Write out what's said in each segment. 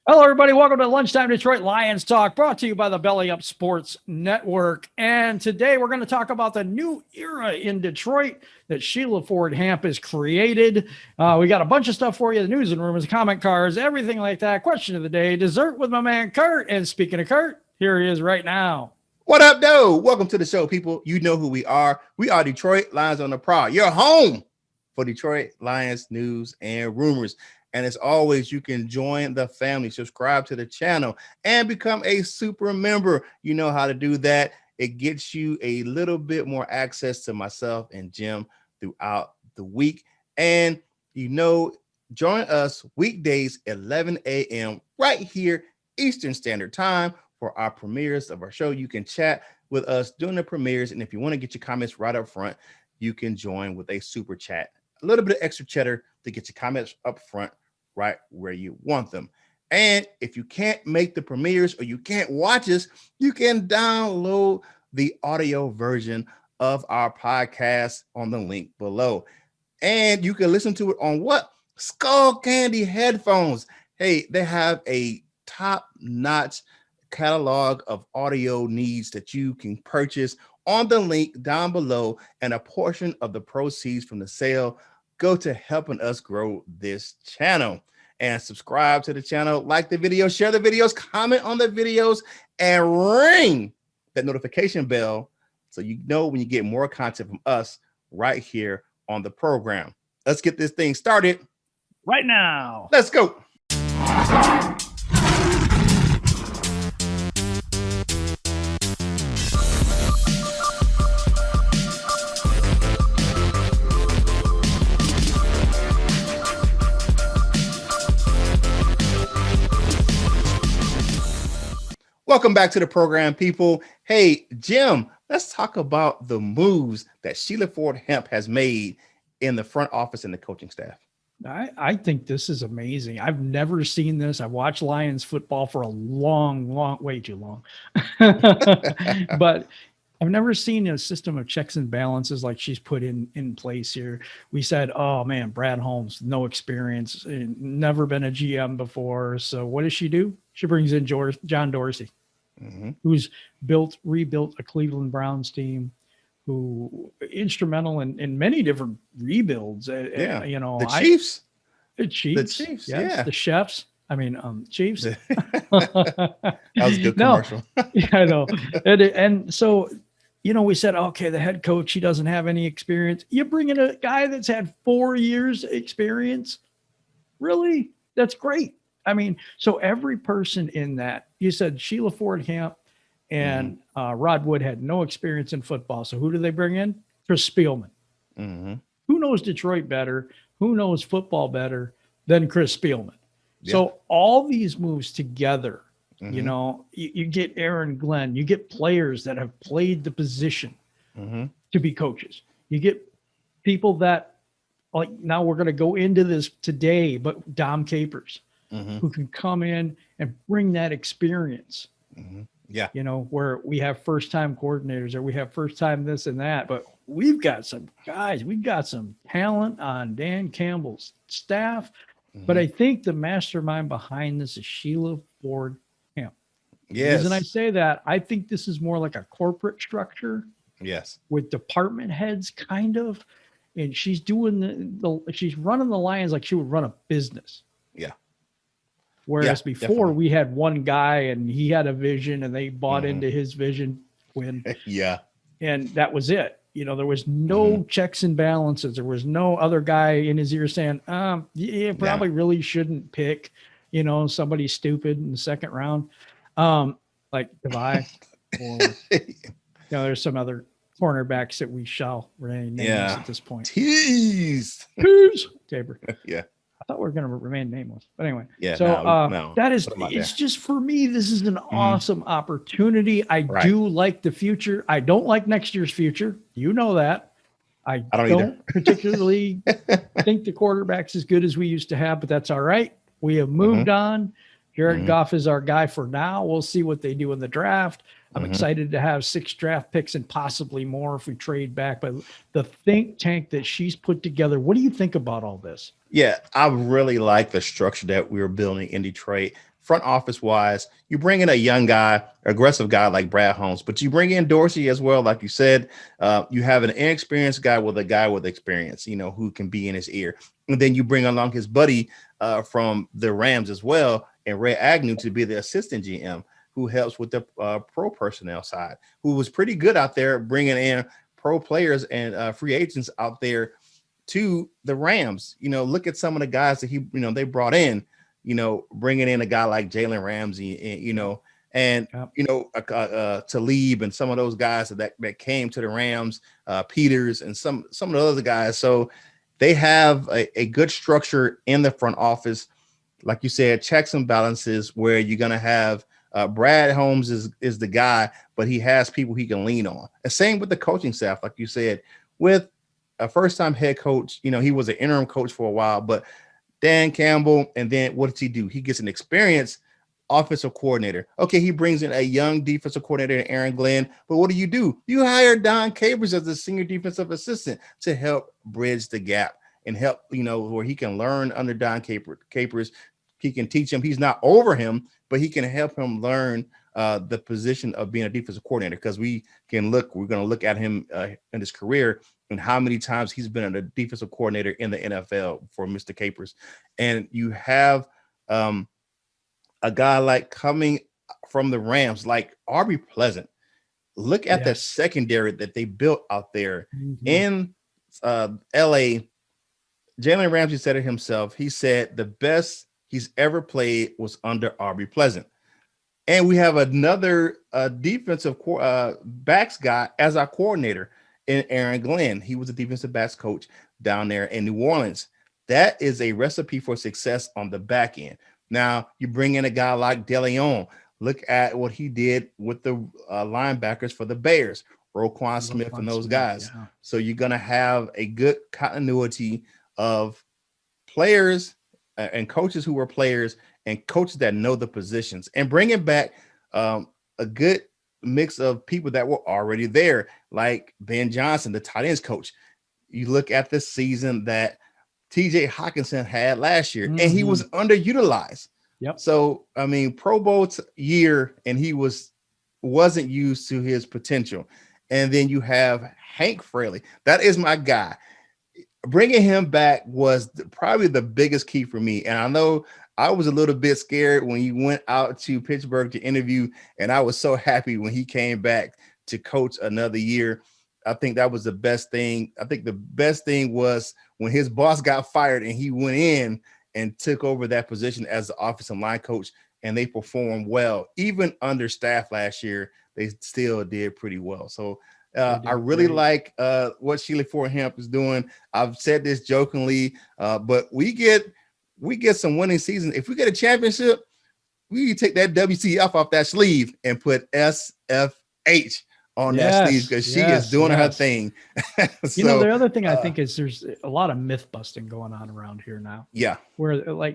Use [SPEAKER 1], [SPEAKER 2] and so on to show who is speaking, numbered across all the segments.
[SPEAKER 1] Hello, everybody. Welcome to Lunchtime Detroit Lions Talk, brought to you by the Belly Up Sports Network. And today we're going to talk about the new era in Detroit that Sheila Ford Hamp has created. We got a bunch of stuff for you, the news and rumors, comment cards, everything like that. Question of the day, dessert with my man Kurt. And speaking of Kurt, here he is right now.
[SPEAKER 2] What up, though? Welcome to the show, people. You know who we are. We are Detroit Lions on the Prowl. Your home for Detroit Lions news and rumors. And as always, you can join the family, subscribe to the channel, and become a super member. You know how to do that. It gets you a little bit more access to myself and Jim throughout the week. And, join us weekdays, 11 a.m. right here, Eastern Standard Time, for our premieres of our show. You can chat with us during the premieres. And if you want to get your comments right up front, you can join with a super chat. A little bit of extra cheddar to get your comments up front right where you want them. And if you can't make the premieres or you can't watch us, you can download the audio version of our podcast on the link below. And you can listen to it on what? Skull Candy headphones. Hey, they have a top-notch catalog of audio needs that you can purchase on the link down below, and a portion of the proceeds from the sale go to helping us grow this channel. And subscribe to the channel, like the video, share the videos, comment on the videos, and ring that notification bell so you know when you get more content from us right here on the program. Let's get this thing started
[SPEAKER 1] right now.
[SPEAKER 2] Let's go. Welcome back to the program, people. Hey, Jim, let's talk about the moves that Sheila Ford Hamp has made in the front office and the coaching staff.
[SPEAKER 1] I think this is amazing. I've never seen this. I've watched Lions football for a way too long. But I've never seen a system of checks and balances like she's put in place here. We said, oh, man, Brad Holmes, no experience, never been a GM before. So what does she do? She brings in John Dorsey, who's rebuilt a Cleveland Browns team, who instrumental in many different rebuilds.
[SPEAKER 2] The Chiefs.
[SPEAKER 1] The Chiefs, yes,
[SPEAKER 2] yeah.
[SPEAKER 1] The Chefs. Chiefs.
[SPEAKER 2] That was a good commercial.
[SPEAKER 1] Yeah, I know. And so, we said, okay, the head coach, he doesn't have any experience. You bring in a guy that's had 4 years experience. Really? That's great. So every person in that, you said Sheila Ford Hamp and Rod Wood had no experience in football. So who do they bring in? Chris Spielman. Who knows Detroit better? Who knows football better than Chris Spielman? Yeah. So all these moves together, you get Aaron Glenn, you get players that have played the position to be coaches. You get people that, like, now we're going to go into this today, but Dom Capers, who can come in and bring that experience.
[SPEAKER 2] Yeah.
[SPEAKER 1] Where we have first-time coordinators or we have first-time this and that, but we've got some guys, we've got some talent on Dan Campbell's staff. But I think the mastermind behind this is Sheila Ford Hamp.
[SPEAKER 2] Yes.
[SPEAKER 1] The reason I say that, I think this is more like a corporate structure.
[SPEAKER 2] Yes.
[SPEAKER 1] With department heads, kind of. And she's doing she's running the Lions like she would run a business.
[SPEAKER 2] Yeah.
[SPEAKER 1] Whereas before we had one guy and he had a vision and they bought into his vision
[SPEAKER 2] Yeah.
[SPEAKER 1] And that was it. There was no checks and balances. There was no other guy in his ear saying, you probably really shouldn't pick, somebody stupid in the second round. Like Devy or, there's some other cornerbacks that we shall remain nameless at this point.
[SPEAKER 2] Tease.
[SPEAKER 1] Tabor.
[SPEAKER 2] Yeah.
[SPEAKER 1] I thought we were going to remain nameless, but anyway.
[SPEAKER 2] Yeah.
[SPEAKER 1] So that is, it's just, for me, this is an awesome opportunity. I do like the future. I don't like next year's future. You know that. I don't particularly think the quarterback's as good as we used to have, but that's all right. We have moved on. Jared Goff is our guy for now. We'll see what they do in the draft. I'm excited to have 6 draft picks and possibly more if we trade back. But the think tank that she's put together, what do you think about all this?
[SPEAKER 2] Yeah, I really like the structure that we're building in Detroit. Front office wise, you bring in a young guy, aggressive guy like Brad Holmes, but you bring in Dorsey as well. Like you said, you have an inexperienced guy with a guy with experience, who can be in his ear. And then you bring along his buddy from the Rams as well, and Ray Agnew to be the assistant GM who helps with the pro personnel side, who was pretty good out there bringing in pro players and free agents out there to the Rams. Look at some of the guys that they brought in, bringing in a guy like Jalen Ramsey and Talib and some of those guys that came to the Rams, Peters and some of the other guys. So they have a good structure in the front office. Like you said, checks and balances where you're going to have Brad Holmes is the guy, but he has people he can lean on. And same with the coaching staff, like you said, with a first-time head coach. He was an interim coach for a while, but Dan Campbell, and then what does he do? He gets an experienced offensive coordinator. Okay, he brings in a young defensive coordinator, Aaron Glenn, but what do? You hire Don Capers as the senior defensive assistant to help bridge the gap and help, where he can learn under Don Capers. He can teach him. He's not over him, but he can help him learn the position of being a defensive coordinator, because we're going to look at him in his career and how many times he's been a defensive coordinator in the NFL for Mr. Capers. And you have a guy like coming from the Rams, like Aubrey Pleasant. Look at that secondary that they built out there in LA. Jalen Ramsey said it himself. He said the best he's ever played was under Aubrey Pleasant. And we have another defensive backs guy as our coordinator in Aaron Glenn. He was a defensive backs coach down there in New Orleans. That is a recipe for success on the back end. Now you bring in a guy like DeLeon. Look at what he did with the linebackers for the Bears, Roquan Smith and those guys. Yeah. So you're going to have a good continuity of players and coaches who were players and coaches that know the positions, and bringing back a good mix of people that were already there, like Ben Johnson, the tight ends coach. You look at the season that TJ Hawkinson had last year, and he was underutilized.
[SPEAKER 1] Yep.
[SPEAKER 2] So, Pro Bowl year, and he wasn't used to his potential. And then you have Hank Fraley. That is my guy. Bringing him back was probably the biggest key for me. And I know I was a little bit scared when he went out to Pittsburgh to interview, and I was so happy when he came back to coach another year. I think that was the best thing. I think the best thing was when his boss got fired and he went in and took over that position as the offensive line coach, and they performed well. Even under staff last year, they still did pretty well. So I really like what Sheila Ford Hamp is doing. I've said this jokingly, but we get some winning seasons. If we get a championship, we take that WCF off that sleeve and put SFH on that sleeve, because she is doing her thing. So,
[SPEAKER 1] the other thing I think is there's a lot of myth busting going on around here now.
[SPEAKER 2] Yeah.
[SPEAKER 1] Where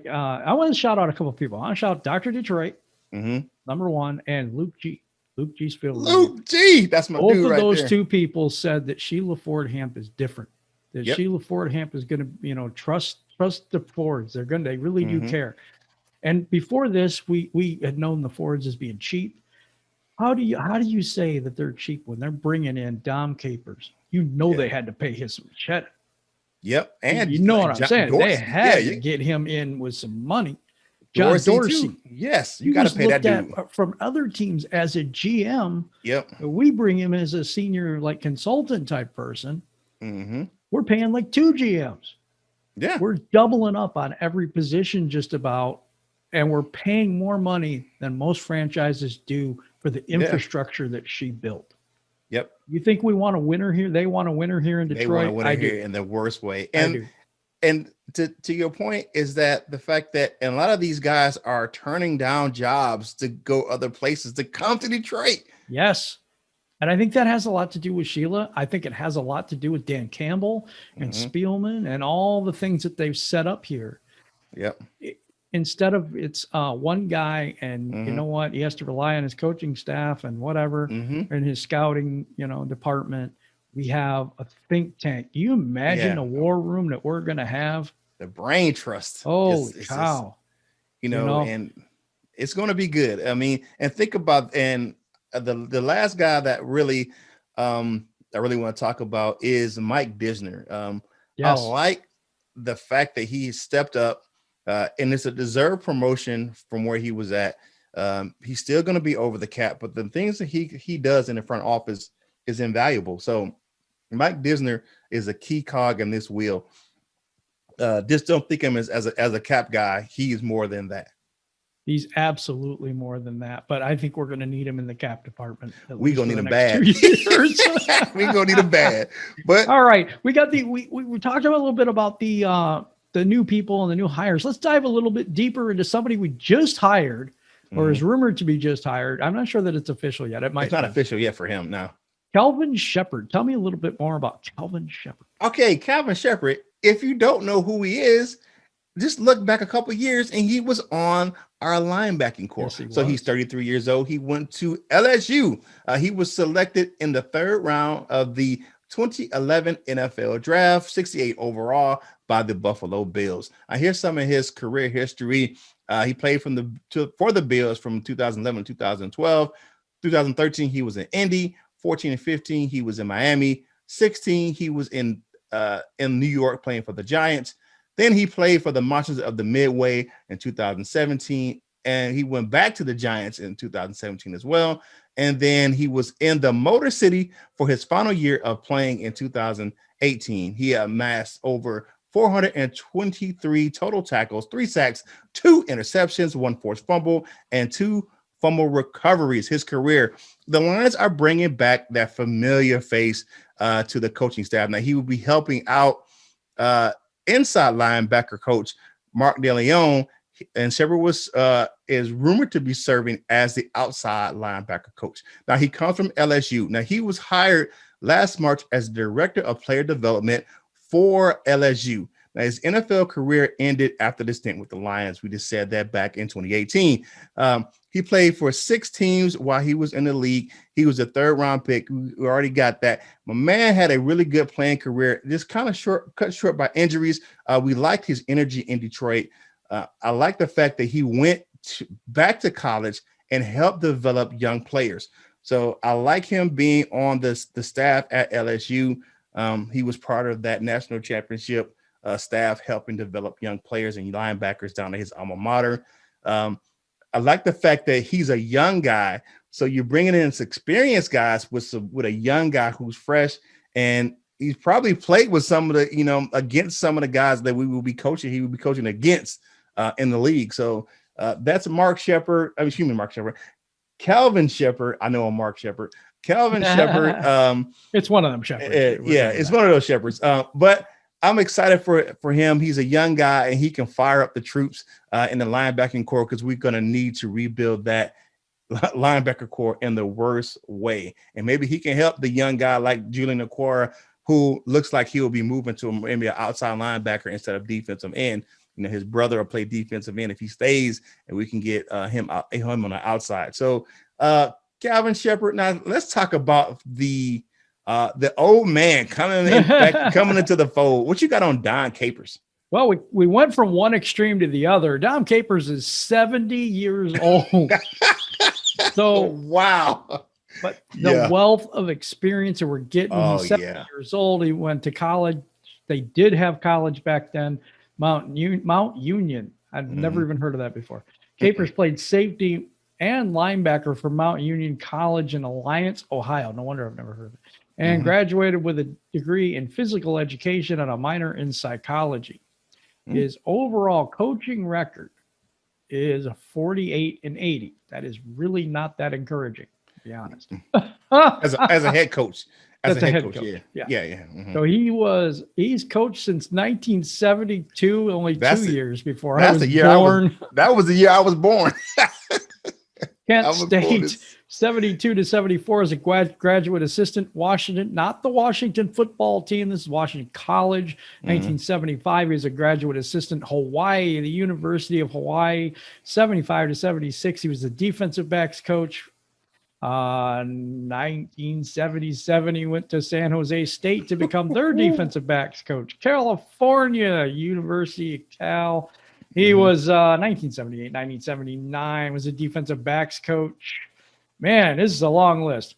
[SPEAKER 1] I want to shout out a couple of people. I want to shout out Dr. Detroit, number one, and Luke G. Luke G's field.
[SPEAKER 2] Luke G. That's my dude right there. Both
[SPEAKER 1] of those two people said that Sheila Ford Hamp is different. That Sheila Ford Hamp is going to, trust the Fords. They really do care. And before this, we had known the Fords as being cheap. How do you say that they're cheap when they're bringing in Dom Capers? They had to pay his some cheddar.
[SPEAKER 2] Yep. And
[SPEAKER 1] you know what I'm saying? Dorsey. They had to get him in with some money. John Dorsey.
[SPEAKER 2] Yes, you got to pay that dude.
[SPEAKER 1] From other teams as a GM.
[SPEAKER 2] Yep.
[SPEAKER 1] We bring him as a senior, consultant type person. We're paying like 2 GMs.
[SPEAKER 2] Yeah.
[SPEAKER 1] We're doubling up on every position just about, and we're paying more money than most franchises do for the infrastructure that she built.
[SPEAKER 2] Yep.
[SPEAKER 1] You think we want a winner here? They want a winner here in Detroit.
[SPEAKER 2] They want a winner here in the worst way. And to your point is that the fact that a lot of these guys are turning down jobs to go other places to come to Detroit.
[SPEAKER 1] Yes. And I think that has a lot to do with Sheila. I think it has a lot to do with Dan Campbell and Spielman and all the things that they've set up here.
[SPEAKER 2] Yep.
[SPEAKER 1] Instead of it's one guy and you know what, he has to rely on his coaching staff and whatever and his scouting, department. We have a think tank. Do you imagine a war room that we're going to have
[SPEAKER 2] the brain trust.
[SPEAKER 1] Holy cow.
[SPEAKER 2] And it's going to be good. I mean, and think about, and the last guy that really, I really want to talk about is Mike Disner. I like the fact that he stepped up, and it's a deserved promotion from where he was at. He's still going to be over the cap, but the things that he does in the front office is invaluable. So Mike Disner is a key cog in this wheel. Just don't think him as a cap guy. He is more than that.
[SPEAKER 1] He's absolutely more than that. But I think we're going to need him in the cap department.
[SPEAKER 2] We're going to need him bad. We're going to need him bad. But
[SPEAKER 1] all right, we got we talked a little bit about the new people and the new hires. Let's dive a little bit deeper into somebody we just hired, or is rumored to be just hired. I'm not sure that it's official yet. It's not
[SPEAKER 2] official yet for him now.
[SPEAKER 1] Kelvin Sheppard. Tell me a little bit more about Kelvin Sheppard.
[SPEAKER 2] Okay, Kelvin Sheppard. If you don't know who he is, just look back a couple of years, and he was on our linebacking core.
[SPEAKER 1] Yes,
[SPEAKER 2] so he's 33 years old. He went to LSU. He was selected in the 3rd round of the 2011 NFL Draft, 68 overall by the Buffalo Bills. Here's some of his career history. He played for the Bills from 2011 to 2012. 2013, he was in Indy. 14 and 15, he was in Miami. 16, he was in New York playing for the Giants. Then he played for the Monsters of the Midway in 2017, and he went back to the Giants in 2017 as well. And then he was in the Motor City for his final year of playing in 2018. He amassed over 423 total tackles, 3 sacks, 2 interceptions, 1 forced fumble, and 2 fumble recoveries. His career, the Lions are bringing back that familiar face to the coaching staff. Now, he will be helping out inside linebacker coach Mark DeLeon, and Sheppard is rumored to be serving as the outside linebacker coach. Now, he comes from LSU. Now, he was hired last March as director of player development for LSU. Now, his NFL career ended after the stint with the Lions. We just said that back in 2018. He played for 6 teams while he was in the league. He was a 3rd round pick. We already got that. My man had a really good playing career, just kind of cut short by injuries. We liked his energy in Detroit. I like the fact that he went back to college and helped develop young players. So I like him being on the staff at LSU. He was part of that national championship staff helping develop young players and linebackers down to his alma mater. I like the fact that he's a young guy. So you're bringing in some experienced guys with a young guy who's fresh, and he's probably played with some of the, against some of the guys that he will be coaching against in the league. So that's Mark Sheppard. Mark Sheppard. Kelvin Sheppard. I know a Mark Sheppard. Kelvin Sheppard.
[SPEAKER 1] It's one of them Shepherds.
[SPEAKER 2] It's one of those Shepherds. But I'm excited for him. He's a young guy, and he can fire up the troops in the linebacking core, because we're going to need to rebuild that linebacker core in the worst way. And maybe he can help the young guy like Julian Okwara, who looks like he will be moving to maybe an outside linebacker instead of defensive end. His brother will play defensive end if he stays, and we can get him on the outside. So Kelvin Sheppard. Now let's talk about the old man coming into the fold. What you got on Don Capers?
[SPEAKER 1] Well, we went from one extreme to the other. Don Capers is 70 years old. So
[SPEAKER 2] wow.
[SPEAKER 1] But the wealth of experience that we're getting, he's 70 years old. He went to college. They did have college back then. Mount Union. I've never even heard of that before. Capers played safety and linebacker for Mount Union College in Alliance, Ohio. No wonder I've never heard of it. And graduated with a degree in physical education and a minor in psychology. His overall coaching record is a 48-80. That is really not that encouraging, to be honest.
[SPEAKER 2] as a head coach. As a head coach. Yeah. Mm-hmm.
[SPEAKER 1] So he's coached since 1972, only 2 years before I was born.
[SPEAKER 2] That was the year I was born.
[SPEAKER 1] Kent State, 72 to 74 as a graduate assistant. Washington, not the Washington football team. This is Washington College. 1975, he was a graduate assistant. Hawaii, the University of Hawaii. 75 to 76, he was the defensive backs coach. 1977, he went to San Jose State to become their defensive backs coach. California, University of Cal. He was 1978, 1979, was a defensive backs coach. Man, this is a long list.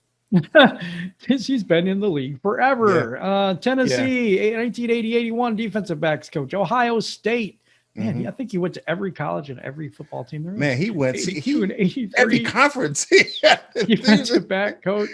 [SPEAKER 1] He's been in the league forever. Tennessee, 1980, 81, defensive backs coach. Ohio State. Man, I think he went to every college and every football team there is.
[SPEAKER 2] Man, he went every conference.
[SPEAKER 1] Defensive back coach.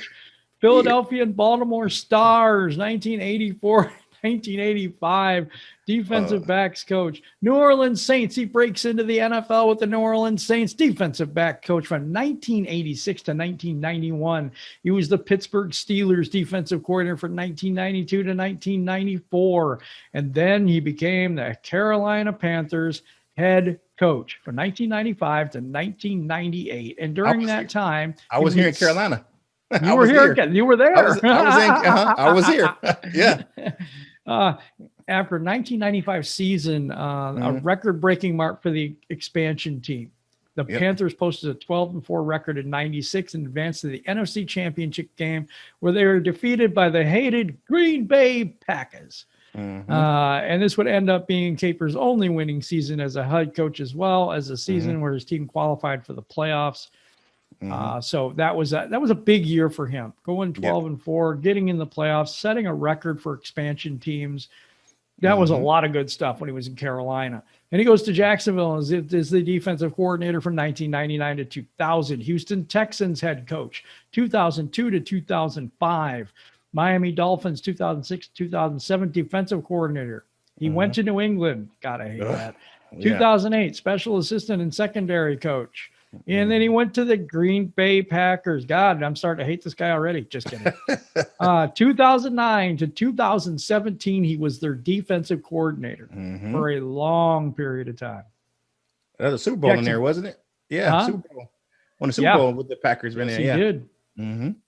[SPEAKER 1] Philadelphia and Baltimore Stars, 1984, 1985, defensive backs coach. New Orleans Saints, he breaks into the NFL with the New Orleans Saints, defensive back coach from 1986 to 1991. He was the Pittsburgh Steelers defensive coordinator from 1992 to 1994. And then he became the Carolina Panthers head coach from 1995 to 1998. And during that time,
[SPEAKER 2] I was here in Carolina.
[SPEAKER 1] You were here. You were there.
[SPEAKER 2] I was here. Yeah.
[SPEAKER 1] After 1995 season, a record-breaking mark for the expansion team. The Panthers posted a 12-4 record in 96 and advanced to the NFC Championship game, where they were defeated by the hated Green Bay Packers. And this would end up being Capers' only winning season as a head coach, as well as a season where his team qualified for the playoffs. So that was a big year for him, going 12-4, getting in the playoffs, setting a record for expansion teams. That was a lot of good stuff when he was in Carolina. And he goes to Jacksonville as the defensive coordinator from 1999 to 2000. Houston Texans head coach, 2002 to 2005. Miami Dolphins, 2006 to 2007, defensive coordinator. He went to New England. Gotta hate that. 2008, special assistant and secondary coach. And then he went to the Green Bay Packers. God, I'm starting to hate this guy already. Just kidding. 2009 to 2017, he was their defensive coordinator for a long period of time.
[SPEAKER 2] Another Super Bowl in there, wasn't it? Yeah, Super Bowl. Won the Super Bowl with the Packers.
[SPEAKER 1] Yes, he did.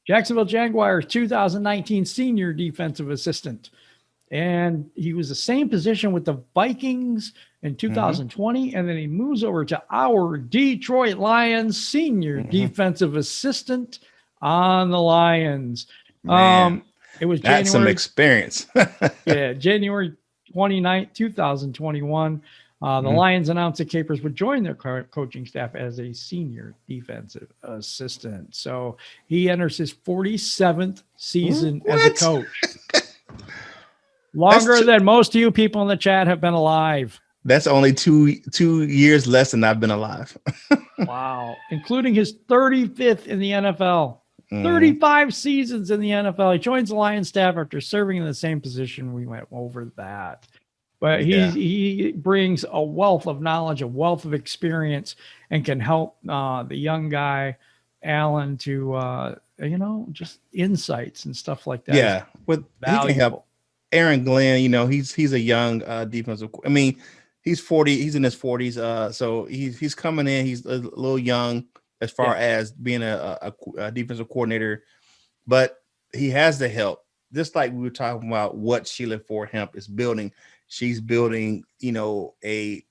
[SPEAKER 1] Jacksonville Jaguars, 2019 senior defensive assistant. And he was the same position with the Vikings in 2020. And then he moves over to our Detroit Lions senior defensive assistant on the Lions.
[SPEAKER 2] Man,
[SPEAKER 1] it was
[SPEAKER 2] that's some experience.
[SPEAKER 1] January 29th, 2021. The Lions announced that Capers would join their current coaching staff as a senior defensive assistant. So he enters his 47th season as a coach. Longer than most of you people in the chat have been alive.
[SPEAKER 2] That's only two years less than I've been alive.
[SPEAKER 1] Wow. Including his 35th in the NFL. 35 seasons in the NFL. He joins the Lions staff after serving in the same position. We went over that. But he brings a wealth of knowledge, a wealth of experience, and can help the young guy, Allen, to, just insights and stuff like that.
[SPEAKER 2] Yeah. He can help. Aaron Glenn, he's a young defensive. I mean, he's 40. He's in his 40s. So he's coming in. He's a little young as far as being a defensive coordinator, but he has the help. Just like we were talking about what Sheila Ford Hamp is building. She's building, a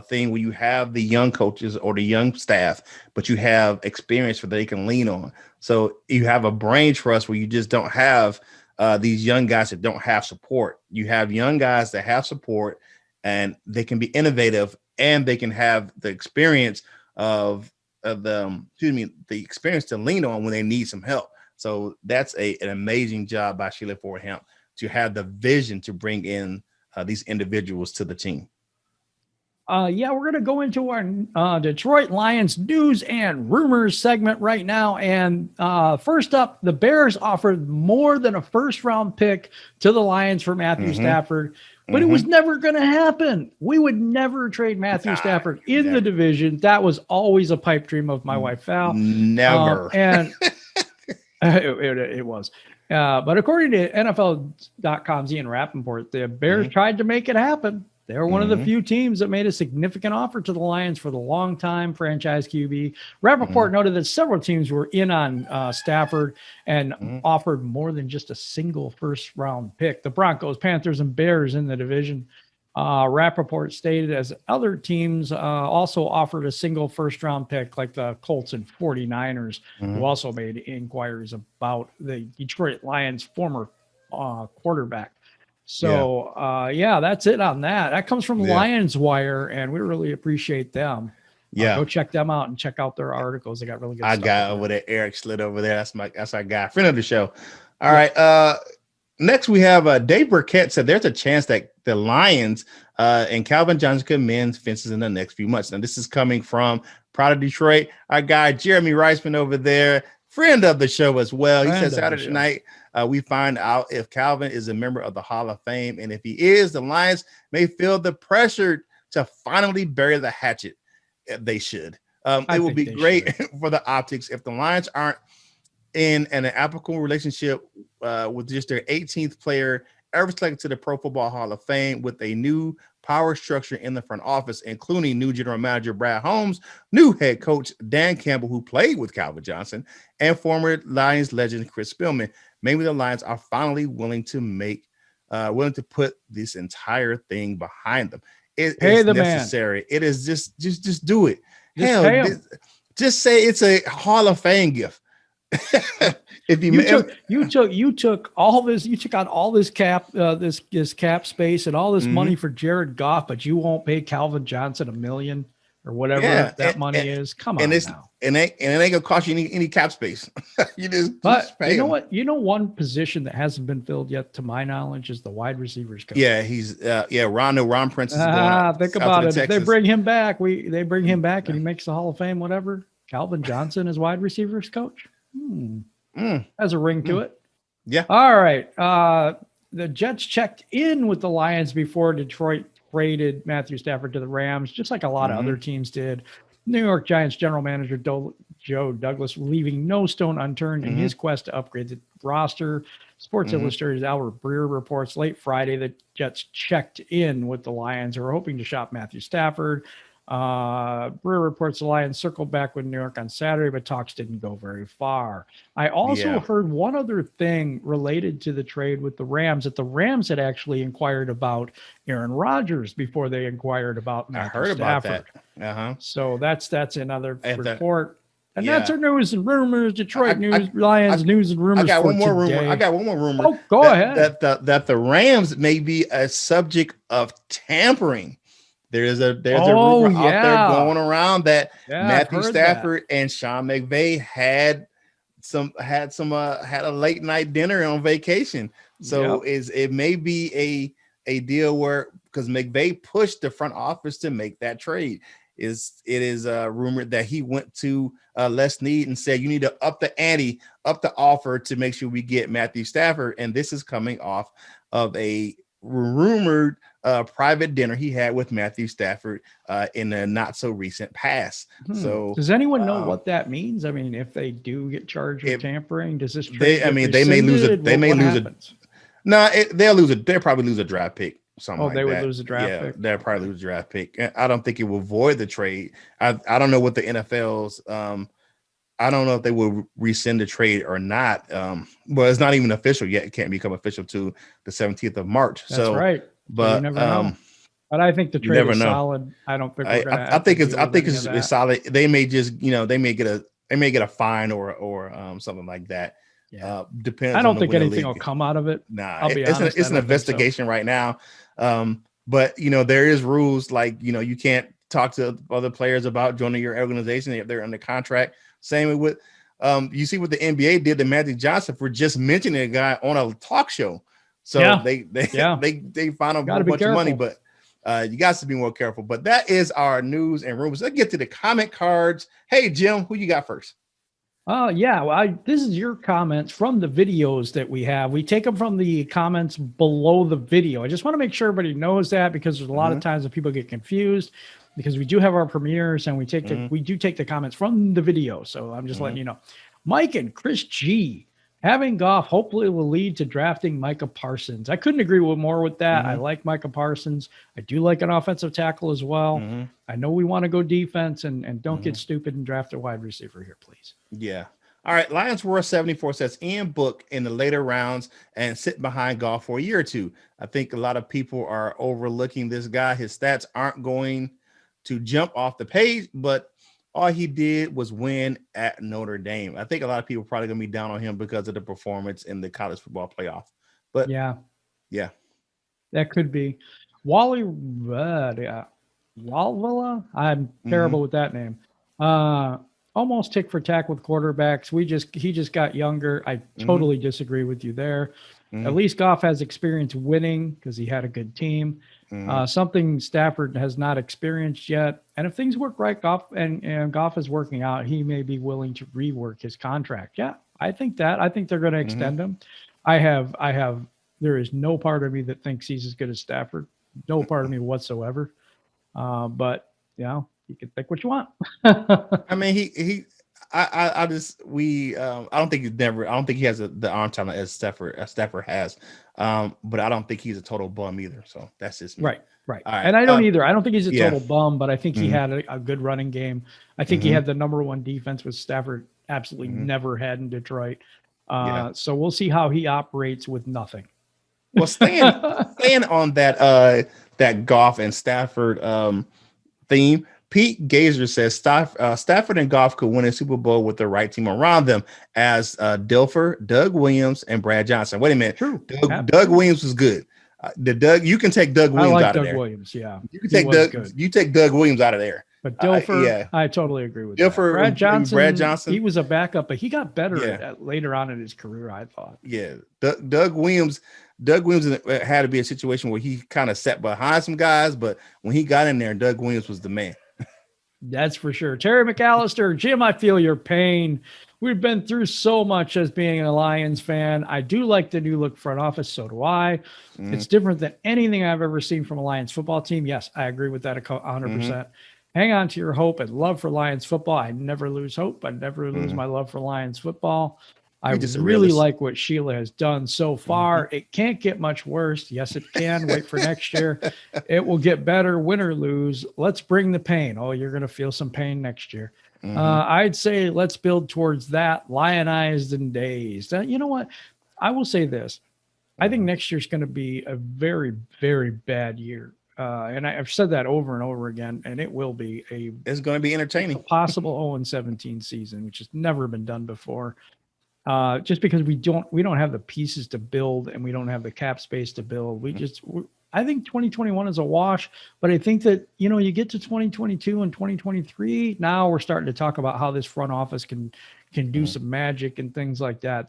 [SPEAKER 2] thing where you have the young coaches or the young staff, but you have experience that they can lean on. So you have a brain trust where you just don't have these young guys that don't have support. You have young guys that have support, and they can be innovative, and they can have the experience the experience to lean on when they need some help. So that's an amazing job by Sheila Ford Hamp to have the vision to bring in these individuals to the team.
[SPEAKER 1] We're going to go into our Detroit Lions news and rumors segment right now. And first up, the Bears offered more than a first-round pick to the Lions for Matthew Stafford, but it was never going to happen. We would never trade Matthew Stafford in the division. That was always a pipe dream of my wife, Val.
[SPEAKER 2] Never.
[SPEAKER 1] And it was. But according to NFL.com's Ian Rappaport, the Bears tried to make it happen. They were one of the few teams that made a significant offer to the Lions for the long-time franchise QB. Rappaport noted that several teams were in on Stafford and offered more than just a single first-round pick. The Broncos, Panthers, and Bears in the division. Rappaport stated as other teams also offered a single first-round pick, like the Colts and 49ers, who also made inquiries about the Detroit Lions' former quarterback. So, that's it on that. That comes from Lions Wire, and we really appreciate them. Go check them out and check out their articles. They got really good stuff.
[SPEAKER 2] I got over there. Eric slid over there. That's our guy, friend of the show. All right. Next, we have Dave Birket said there's a chance that the Lions and Kelvin Johnson could mend fences in the next few months. Now, this is coming from Proud of Detroit. Our guy, Jeremy Reisman over there, friend of the show as well. He said Saturday night, we find out if Kelvin is a member of the Hall of Fame. And if he is, the Lions may feel the pressure to finally bury the hatchet. They should. It would be great for the optics if the Lions aren't in an applicable relationship with just their 18th player ever selected to the Pro Football Hall of Fame, with a new power structure in the front office, including new general manager Brad Holmes, new head coach Dan Campbell, who played with Calvin Johnson, and former Lions legend Chris Spielman. Maybe the Lions are finally willing to put this entire thing behind them. It is necessary. Man. It is just do it. Just say it's a Hall of Fame gift. If
[SPEAKER 1] you took all this, you took out all this cap, this cap space and all this money for Jared Goff, but you won't pay Calvin Johnson $1 million or whatever money is. Come on now.
[SPEAKER 2] And it ain't gonna cost you any cap space. just pay
[SPEAKER 1] you know
[SPEAKER 2] him.
[SPEAKER 1] what? You know, one position that hasn't been filled yet, to my knowledge, is the wide receivers coach.
[SPEAKER 2] Yeah, he's Ron Prince is going.
[SPEAKER 1] Think about it. If they bring him back, and he makes the Hall of Fame, whatever. Calvin Johnson is wide receivers coach. Has a ring to it.
[SPEAKER 2] Yeah.
[SPEAKER 1] All right. The Jets checked in with the Lions before Detroit traded Matthew Stafford to the Rams, just like a lot of other teams did. New York Giants general manager Joe Douglas leaving no stone unturned in his quest to upgrade the roster. Sports Illustrated's Albert Breer reports late Friday that Jets checked in with the Lions, who are hoping to shop Matthew Stafford. Breer reports the Lions circled back with New York on Saturday, but talks didn't go very far. I also heard one other thing related to the trade with the Rams, that the Rams had actually inquired about Aaron Rodgers before they inquired about Matthew Stafford.
[SPEAKER 2] About that.
[SPEAKER 1] So that's another report. And that's our news and rumors, Detroit Lions news and rumors.
[SPEAKER 2] I got one more rumor.
[SPEAKER 1] Oh, go ahead.
[SPEAKER 2] That the Rams may be a subject of tampering. There's a rumor out there going around that Matthew Stafford and Sean McVay had a late night dinner on vacation. So it may be a deal where, because McVay pushed the front office to make that trade. It is rumored that he went to Les Snead and said, you need to up the ante, up the offer to make sure we get Matthew Stafford. And this is coming off of a rumored private dinner he had with Matthew Stafford in a not so recent past. So
[SPEAKER 1] does anyone know what that means? I mean, if they do get charged with tampering, does this trade
[SPEAKER 2] they may lose it. They'll probably lose a draft pick.
[SPEAKER 1] They would lose a draft pick.
[SPEAKER 2] They'll probably lose a draft pick. I don't think it will void the trade. I don't know what the NFL's I don't know if they will rescind the trade or not. Well, it's not even official yet. It can't become official to the 17th of March.
[SPEAKER 1] That's right. But you never know. But I think the trade is solid. I don't think
[SPEAKER 2] I think it's solid. They may just, they may get a fine or something like that.
[SPEAKER 1] Yeah.
[SPEAKER 2] Depends.
[SPEAKER 1] I don't think anything will come out of it.
[SPEAKER 2] Nah, I'll be honest. It's an investigation right now. But there is rules like, you can't talk to other players about joining your organization if they're under contract. Same with you see what the NBA did to Magic Johnson for just mentioning a guy on a talk show. So they found a bunch of money, but you got to be more careful. But that is our news and rumors. Let's get to the comment cards. Hey Jim, who you got first?
[SPEAKER 1] This is your comments from the videos that we have. We take them from the comments below the video. I just want to make sure everybody knows that, because there's a lot of times that people get confused, because we do have our premieres and we do take the comments from the video. So I'm just letting you know. Mike and Chris G. Having Goff hopefully will lead to drafting Micah Parsons. I couldn't agree more with that. I like Micah Parsons. I do like an offensive tackle as well. I know we want to go defense and don't get stupid and draft a wide receiver here, please.
[SPEAKER 2] Yeah. All right, Lions were 74 says Ian Book in the later rounds and sit behind Goff for a year or two. I think a lot of people are overlooking this guy. His stats aren't going to jump off the page, but all he did was win at Notre Dame. I think a lot of people are probably going to be down on him because of the performance in the college football playoff. But
[SPEAKER 1] yeah,
[SPEAKER 2] that
[SPEAKER 1] could be. Wally, Walvilla. I'm terrible with that name. Almost tick for tack with quarterbacks. He just got younger. I totally disagree with you there. At least Goff has experience winning because he had a good team. Something Stafford has not experienced yet. And if things work right, Goff is working out, he may be willing to rework his contract. Yeah, I think that. I think they're going to extend him. There is no part of me that thinks he's as good as Stafford. No part of me whatsoever. But you can think what you want.
[SPEAKER 2] I mean, I don't think he has the arm talent as Stafford has. But I don't think he's a total bum either. So that's just me.
[SPEAKER 1] Right.
[SPEAKER 2] Right.
[SPEAKER 1] And I don't either. I don't think he's a total bum, but I think he had a good running game. I think he had the number one defense, which Stafford absolutely never had in Detroit. So we'll see how he operates with nothing.
[SPEAKER 2] Well, staying on that Goff and Stafford theme, Pete Gazer says Stafford and Goff could win a Super Bowl with the right team around them as Dilfer, Doug Williams, and Brad Johnson. Wait a minute.
[SPEAKER 1] True.
[SPEAKER 2] Doug Williams was good. You can take Doug Williams out of there.
[SPEAKER 1] Williams, yeah.
[SPEAKER 2] You can take Doug Williams out of there.
[SPEAKER 1] But Dilfer, I totally agree with that. Brad Johnson, he was a backup, but he got better later on in his career, I thought.
[SPEAKER 2] Yeah. Doug Williams had to be a situation where he kind of sat behind some guys, but when he got in there, Doug Williams was the man.
[SPEAKER 1] That's for sure. Terry McAllister, Jim, I feel your pain. We've been through so much as being a Lions fan. I do like the new look front office. So do I. It's different than anything I've ever seen from a Lions football team. Yes, I agree with that 100%. Hang on to your hope and love for Lions football. I never lose hope. I never lose my love for Lions football. I really like what Sheila has done so far. It can't get much worse. Yes, it can. Wait for next year. It will get better, win or lose. Let's bring the pain. Oh, you're going to feel some pain next year. I'd say let's build towards that, lionized and dazed. You know what? I will say this. I think next year's going to be a very, very bad year. And I've said that over and over again, and it will be
[SPEAKER 2] it's going to be entertaining.
[SPEAKER 1] A possible 0-17 season, which has never been done before. Just because we don't have the pieces to build and we don't have the cap space to build. I think 2021 is a wash, but I think that, you get to 2022 and 2023. Now we're starting to talk about how this front office can do some magic and things like that.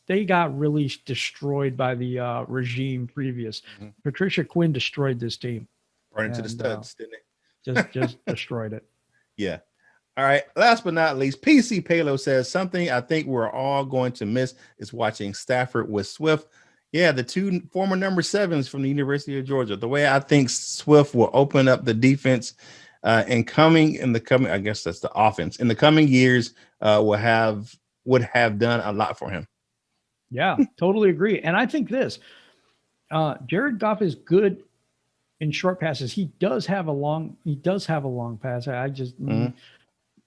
[SPEAKER 1] They got really destroyed by the regime previous. Patricia Quinn destroyed this team.
[SPEAKER 2] Right into the studs, didn't it?
[SPEAKER 1] Just destroyed it.
[SPEAKER 2] Yeah. All right. Last but not least, PC Palo says something I think we're all going to miss is watching Stafford with Swift. Yeah, the two former number 7s from the University of Georgia. The way I think Swift will open up the defense I guess that's the offense in the coming years would have done a lot for him.
[SPEAKER 1] Yeah, totally agree. And I think this, Jared Goff is good in short passes. He does have a long pass.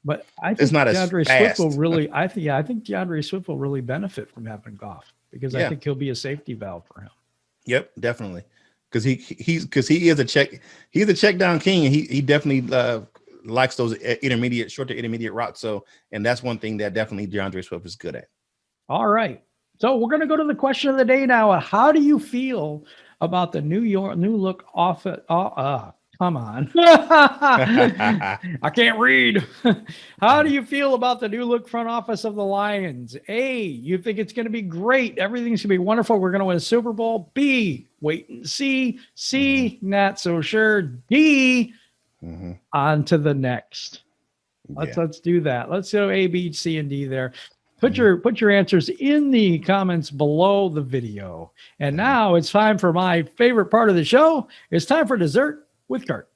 [SPEAKER 1] But I think
[SPEAKER 2] it's not
[SPEAKER 1] DeAndre
[SPEAKER 2] as fast.
[SPEAKER 1] Swift will really. I think DeAndre Swift will really benefit from having Goff because I think he'll be a safety valve for him.
[SPEAKER 2] Yep, definitely. Because he is a check. He's a check down king, and he definitely likes those short to intermediate routes. So, and that's one thing that definitely DeAndre Swift is good at.
[SPEAKER 1] All right, so we're going to go to the question of the day now. How do you feel about the new look off? Come on. I can't read. How do you feel about the new look front office of the Lions? A, you think it's going to be great. Everything's going to be wonderful. We're going to win a Super Bowl. B, wait and see. C, not so sure. D, on to the next. Let's do that. Let's go A, B, C, and D there. Put your answers in the comments below the video. And now it's time for my favorite part of the show. It's time for dessert with Kurt.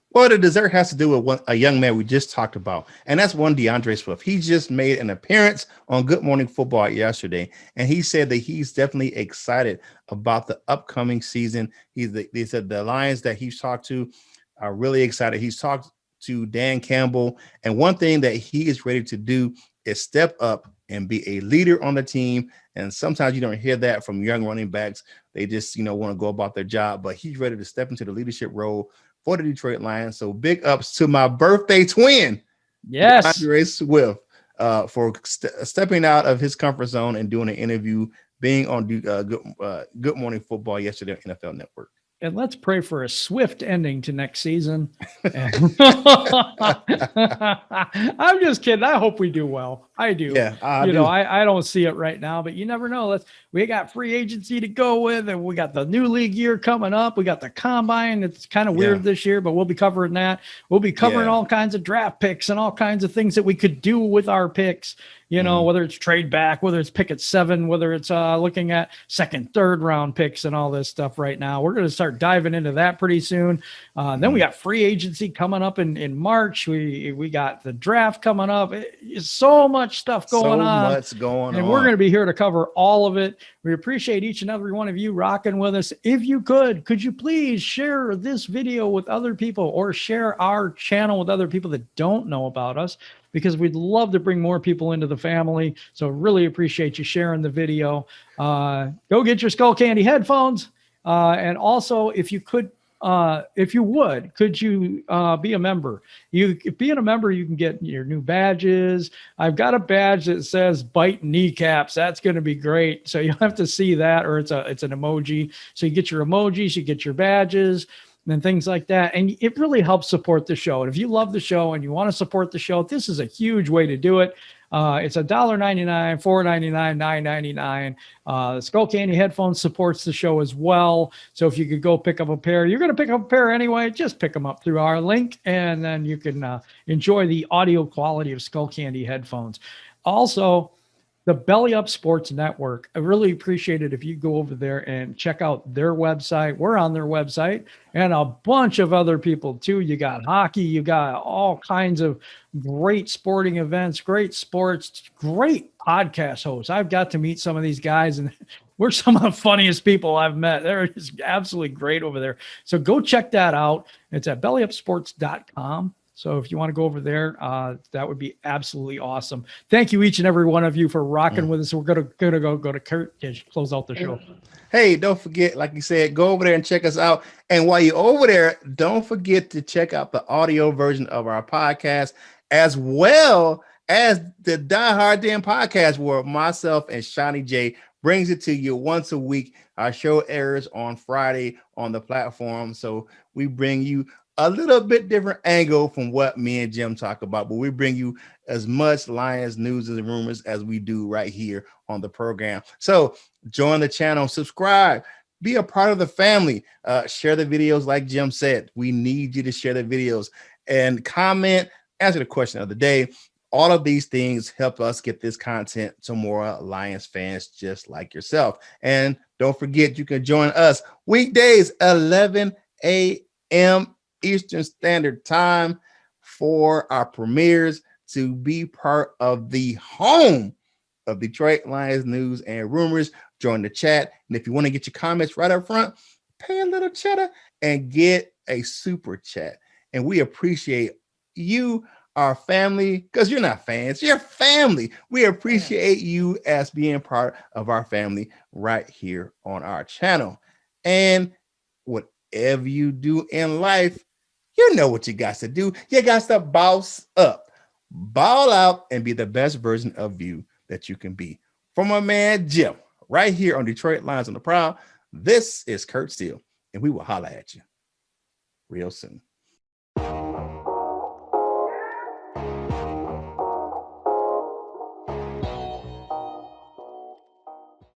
[SPEAKER 2] Well, the dessert has to do with a young man we just talked about, and that's one DeAndre Swift. He just made an appearance on Good Morning Football yesterday, and he said that he's definitely excited about the upcoming season. They said the Lions that he's talked to are really excited. He's talked to Dan Campbell, and one thing that he is ready to do is step up and be a leader on the team. And sometimes you don't hear that from young running backs. They just, want to go about their job, but he's ready to step into the leadership role for the Detroit Lions. So big ups to my birthday twin,
[SPEAKER 1] Yes.
[SPEAKER 2] DeAndre Swift, for stepping out of his comfort zone and doing an interview, being on Good Morning Football yesterday on NFL Network.
[SPEAKER 1] And let's pray for a swift ending to next season. I'm just kidding. I hope we do well. I do.
[SPEAKER 2] Yeah, I
[SPEAKER 1] don't see it right now, but you never know. We got free agency to go with, and we got the new league year coming up. We got the combine. It's kind of weird this year, but we'll be covering that. We'll be covering all kinds of draft picks and all kinds of things that we could do with our picks. Whether it's trade back, whether it's pick at 7, whether it's looking at second, third round picks and all this stuff right now. We're going to start diving into that pretty soon. Then we got free agency coming up in March. We got the draft coming up. It's so much stuff going on.
[SPEAKER 2] So much going on.
[SPEAKER 1] And we're going to be here to cover all of it. We appreciate each and every one of you rocking with us. If you could you please share this video with other people or share our channel with other people that don't know about us? Because we'd love to bring more people into the family. So really appreciate you sharing the video. Go get your Skull Candy headphones. And also, if you would, could you be a member? Being a member, you can get your new badges. I've got a badge that says "Bite Kneecaps." That's going to be great. So you'll have to see that, or it's an emoji. So you get your emojis, you get your badges, and things like that. And it really helps support the show. And if you love the show and you want to support the show, this is a huge way to do it. It's $1.99, $4.99, $9.99. Skull Candy headphones supports the show as well. So if you could go pick up a pair, you're going to pick up a pair anyway, just pick them up through our link, and then you can enjoy the audio quality of Skull Candy headphones. Also, the Belly Up Sports Network. I really appreciate it if you go over there and check out their website. We're on their website, and a bunch of other people too. You got hockey, you got all kinds of great sporting events, great sports, great podcast hosts. I've got to meet some of these guys, and we're some of the funniest people I've met. They're just absolutely great over there. So go check that out. It's at bellyupsports.com. So if you want to go over there, that would be absolutely awesome. Thank you, each and every one of you, for rocking with us. We're gonna go to Kurt to close out the show.
[SPEAKER 2] Hey, don't forget, like you said, go over there and check us out. And while you're over there, don't forget to check out the audio version of our podcast, as well as the Die Hard Damn podcast, where myself and Shawnee J brings it to you once a week. Our show airs on Friday on the platform. So we bring you a little bit different angle from what me and Jim talk about, but we bring you as much Lions news and rumors as we do right here on the program. So join the channel, subscribe, be a part of the family, share the videos. Like Jim said, we need you to share the videos and comment, answer the question of the day. All of these things help us get this content to more Lions fans just like yourself. And don't forget, you can join us weekdays, 11 a.m. Eastern Standard Time, for our premieres, to be part of the home of Detroit Lions news and rumors. Join the chat. And if you want to get your comments right up front, pay a little cheddar and get a super chat. And we appreciate you, our family, because you're not fans, you're family. We appreciate you as being part of our family right here on our channel. And whatever you do in life, you know what you got to do. You got to boss up, ball out, and be the best version of you that you can be. From my man Jim, right here on Detroit Lions on the Prowl, this is Kurt Steele, and we will holler at you real soon.